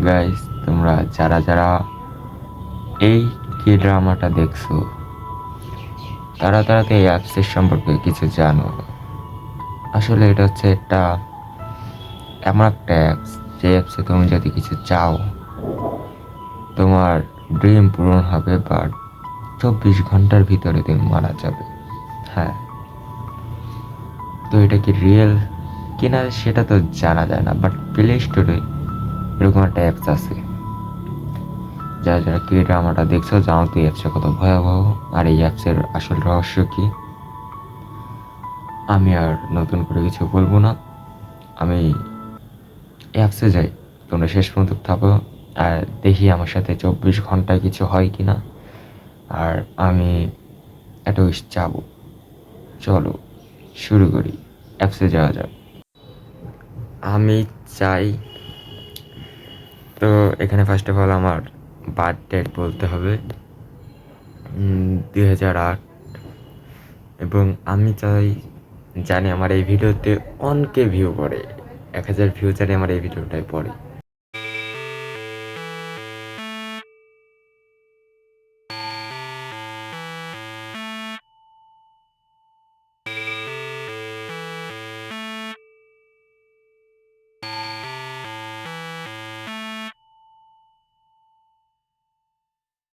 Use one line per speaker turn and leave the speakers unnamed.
Guys, তোমরা যারা যারা এই কে ড্রামাটা দেখছো তারা তারা তো এই অ্যাপসের সম্পর্কে কিছু জানো। আসলে এটা হচ্ছে এমন একটা অ্যাপস, যে অ্যাপসে তুমি যদি কিছু চাও তোমার ড্রিম পূরণ হবে, বাট 24 ঘন্টার ভিতরে তুমি মারা যাবে। হ্যাঁ, তো এটা কি রিয়েল কিনা সেটা তো জানা যায় না, বাট প্লে স্টোরে এরকম একটা অ্যাপস আছে। যারা যারা কে ড্রামাটা দেখছো জানো তো এই অ্যাপসটা কত ভয়াবহ, আর এই অ্যাপসের আসল রহস্য কি। আমি আর নতুন করে কিছু বলবো না, আমি অ্যাপসে যাই, তোমরা শেষ পর্যন্ত থাকো আর দেখি আমার সাথে 24 ঘন্টায় কিছু হয় কি না। আর আমি একটা উইশ চাবো। চলো শুরু করি, অ্যাপসে যাওয়া যাক। আমি চাই, তো এখানে ফার্স্ট অফ অল আমার বার্থ ডেট বলতে হবে 2008। এবং আমি চাই, জানি আমার এই ভিডিওতে অনকে ভিউ পড়ে, 1000 ভিউ জানি আমার এই ভিডিওটায় পড়ে।